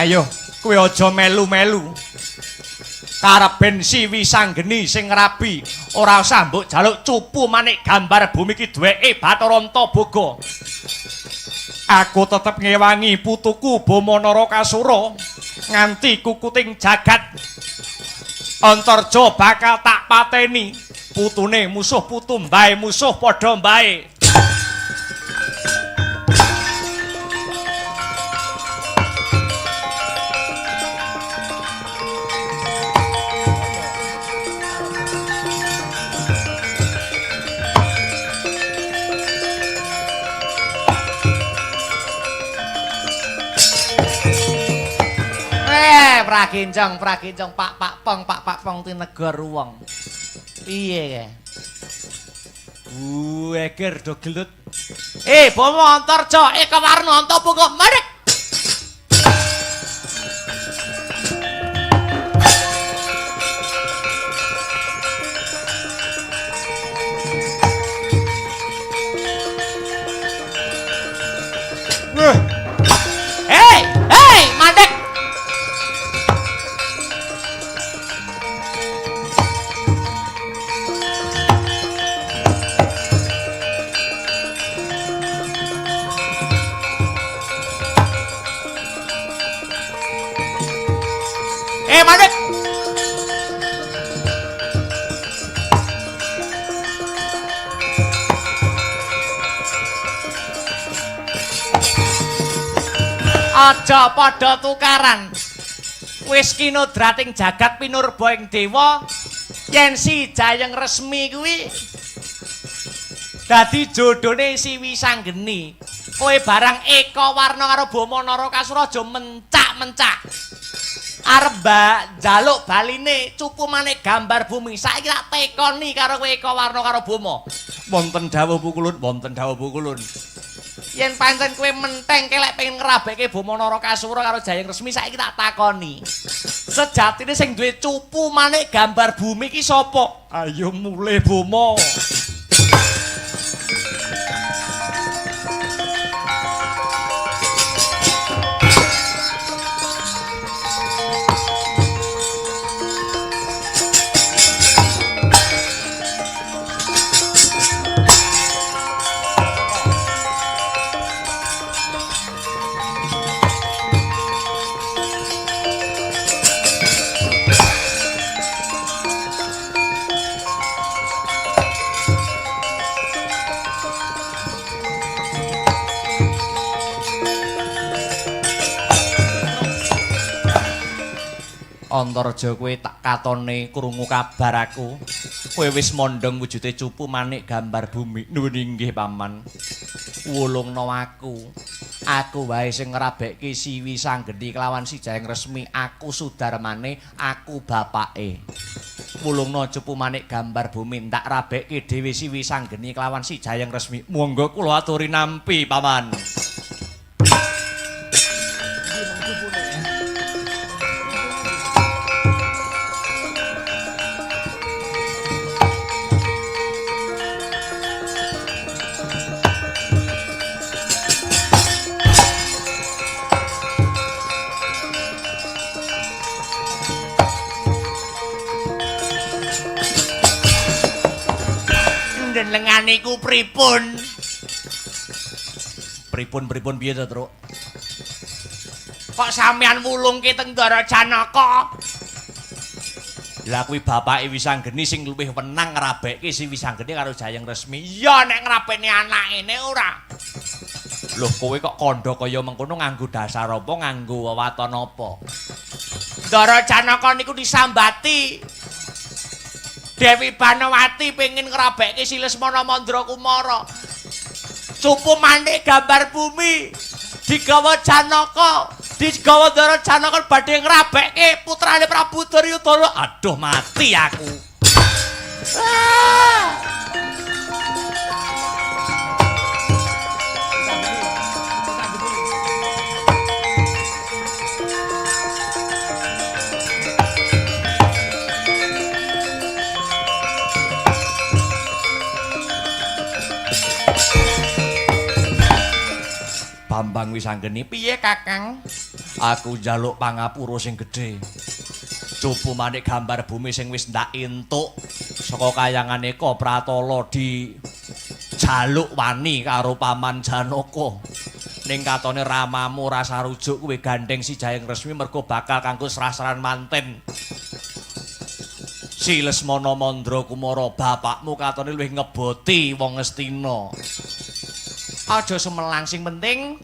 Ayo, kowe aja melu-melu. Karepen si Wisanggeni sing rabi, ora usah mbok jaluk cupu manik gambar bumi iki duweke Bathara Antaboga. Aku tetep ngewangi putuku Buma Narakasura nganti kukuting jagat. Antarja bakal tak pateni. Putune musuh putu mbae, musuh padha mbae. pragenjang pak pong tinegor wong. Piye kae? Eger do gelut. Bomo Antarja, Eka Warnanta pokok merek. Hei, mandek. Mandek. Aja padha tukaran. Wis kinodrating jagat pinurba ing dewa yen si Jayeng Resmi kuwi dadi jodhone si Wisanggeni. Kowe barang Eka Warna karo Bama Narakasura aja mencak-mencak. Arep njaluk baline cupu manik gambar bumi. Saiki tak tekoni karo kowe Eka Warna karo Bama. Wonten dawuh pukulun. Yen pancen kowe menteng kelek pengen ngrabekke Bama Narakasura karo Jayeng Resmi, saiki tak takoni. Sejatine sing duwe cupu manik gambar bumi ki sapa? Ayo mulih Bama. Antarja kowe tak katone krungu kabar aku. Kowe wis mondhong wujude cupu manik gambar bumi. Nuwun inggih paman. Wulungna aku. Aku wae sing ngrabekke si Wisanggeni kelawan si Jayeng Resmi. Aku sudarmane, aku bapake. Wulungna cupu manik gambar bumi ndak rabekke dhewe si Wisanggeni kelawan si Jayeng Resmi. Monggo kula aturi nampi paman. Lengane iku pripun? Pripun piye to, Truk? Kok sampean wulungke teng Ndara Janaka? Lah kuwi bapake Wisanggeni sing luwih wenang ngrabekke si Wisanggeni karo Jayeng Resmi. Ya nek ngrapeni anakene ora. Loh kowe kok kandha kaya mengkono nganggo dasar apa, nganggo wewaton apa? Ndara Janaka niku disambati Dewi Banawati pengen ngrabekke si Lesmana Mandra Kumara. Cupu manik gambar bumi digawa Janaka, digawa Ndara Janaka badhe ngrabekke putrane Prabu Duryudana. Aduh mati aku. Bambang Wisanggeni, piye Kakang? Aku njaluk pangapura sing gedhe. Cupu manik gambar bumi sing wis ndak entuk saka kayangan Eka Pratala di jaluk wani karo Paman Janaka. Ning katone ramamu rasa rujuk kowe gandeng si Jayeng Resmi mergo bakal kanggo srasran manten. Si Lesmana Mandra Kumara bapakmu katone luwih ngeboti wong Ngastina. Aja semelang sing penting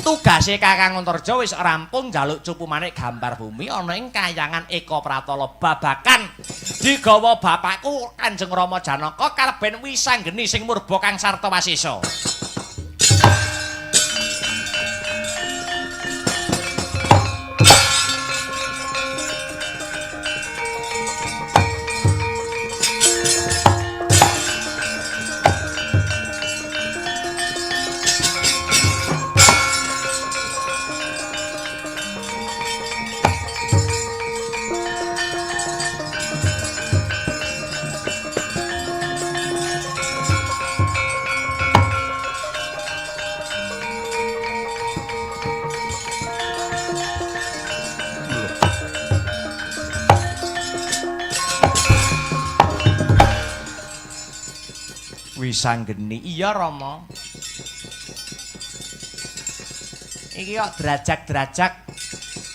tugase Kakang Antarja wis rampung njaluk cupu manik gambar bumi ana ing kayangan Eka Pratala babakan digawa bapakku Kanjeng Rama Janaka kaleben Wisanggeni sing murba kang sarta wasisa. Wisanggeni. Iya Rama. Iki kok derajak-derajak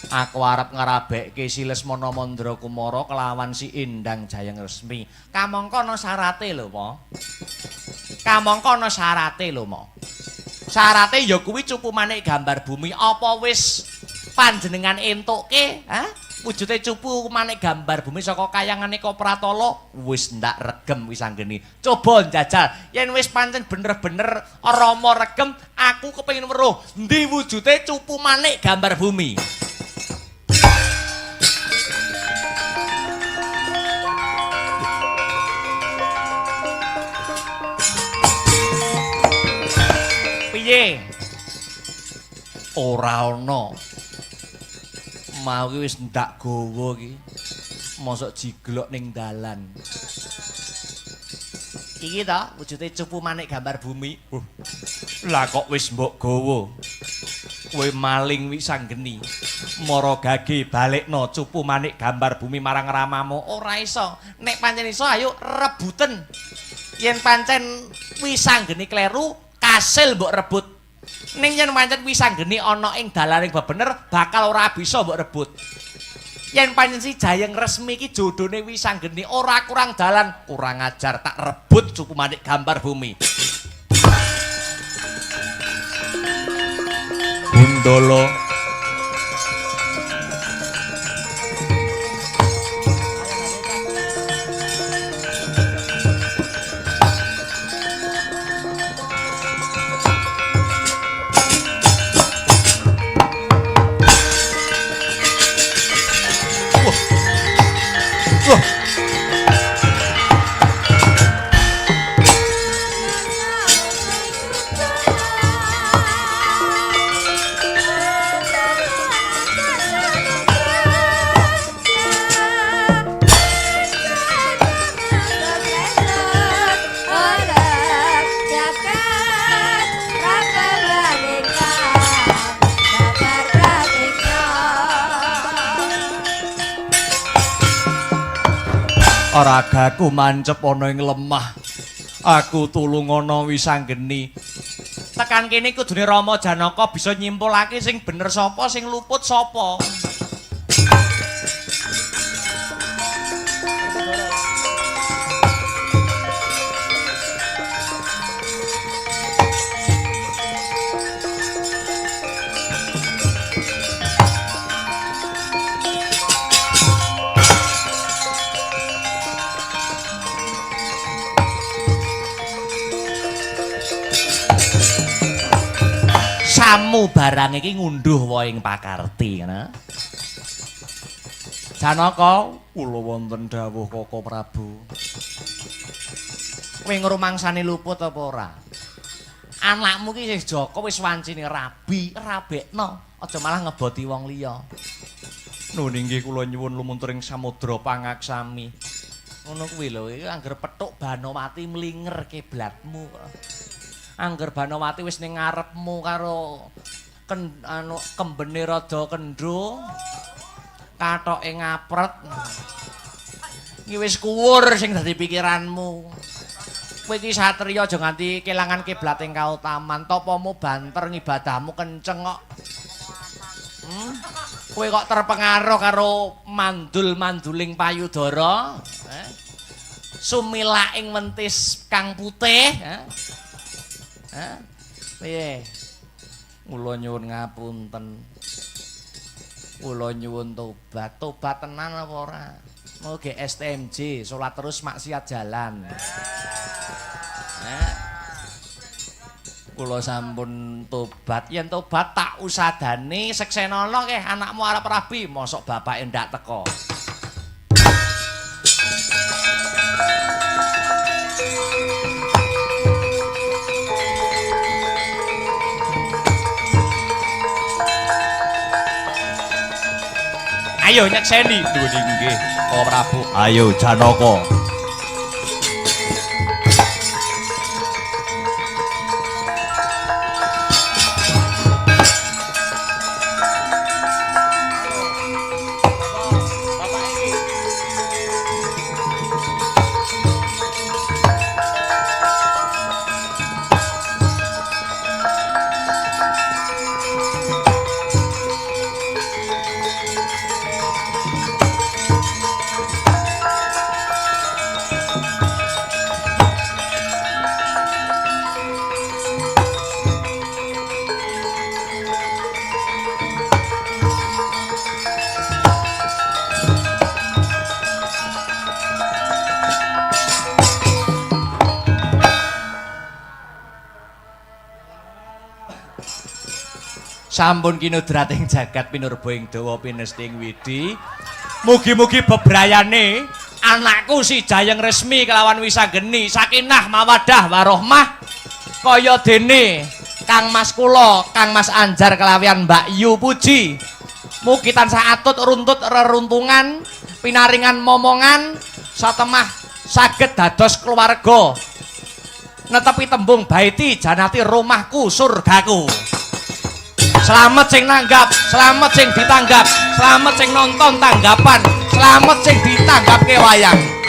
aku arep ngerabekke si Lesmana Mandra Kumara kelawan si Endang Jayeng Resmi. Kamangka ana syarate lho, Ma. Kamangka ana syarate lho, Ma. Syarate ya kuwi cupu manik gambar bumi. Apa wis panjenengan entukke, ha? Wujude cupu manik gambar bumi saka kayangane Kopratala wis ndak regem Wisanggeni. Coba njajal, yen wis pancen bener-bener Rama regem, aku kepengin weruh endi wujude cupu manik gambar bumi. Piye? Ora ana. Mau ki wis ndak gawa ki. Mosok jiglok ning dalan. Iki to wujude cupu manik gambar bumi. Lah kok wis mbok gawa. Kowe maling Wisanggeni. Mara gage balekno cupu manik gambar bumi marang ramamu. Ora iso. Nek pancen iso ayo rebuten. Yen pancen Wisanggeni kleru, kasil mbok rebut. Ning yen pancen Wisanggeni ana ing dalaning bebener bakal ora bisa mbok rebut. Yen pancen si Jayeng Resmi iki jodhone Wisanggeni ora kurang dalan, kurang ajar tak rebut cupu manik gambar bumi. Gundala ragaku mancep ana ing lemah. Aku tulung ana Wisanggeni. Tekan kene kudune Rama Janaka bisa nyimpulake sing bener sapa, sing luput sapa. Samu barang iki ngunduh wae ing pakarti, ngene. Janaka, kula wonten dawuh Kaka Prabu. Kowe ngrumangsani luput apa ora? Anakmu ki wis Jaka wis wancine rabi, rabekno, aja malah ngeboti wong liya. Nuwun inggih kula nyuwun lumuntur ing samudra pangaksami. Ngono kuwi lho, iki angger petuk Banowati mlinger kiblatmu kok. Angger Banowati wis ning ngarepmu karo kembene rada kendho, kathoke ngapret. Iki wis kuwur sing dadi pikiranmu. Kowe iki satriya aja nganti kelangan kiblat ing kautaman, tapamu banter ngibadahmu kenceng kok. Kowe kok terpengaruh karo mandul-manduling payudara, sumilaking mentis kang putih, piye? Kula nyuwun ngapunten. Kula nyuwun tobat. Tobat tenan apa ora? Mau ge STMJ, salat terus maksiat jalan. Kula sampun tobat. Yen tobat tak usadani seksenana keh anakmu arep rabi, mosok bapake ndak teko. Ayo nyekseni duwe inggih Kaka Prabu. Ayo Janaka. sampun kinudrating jagat pinurba ing dawa pinesti ing widi. Mugi-mugi bebrayane anakku si Jayeng Resmi kelawan Wisanggeni sakinah mawaddah warohmah kaya dene Kang Mas kula, Kang Mas Anjar kelawian Mbak Yu Puji. Mugi tansah atut runtut reruntungan, pinaringan momongan satemah saged dados keluarga. Netepi tembung baiti janati rumahku surgaku. Selamat sing nanggap, selamat sing ditanggap, selamat sing nonton tanggapan, selamat sing ditanggapke wayang.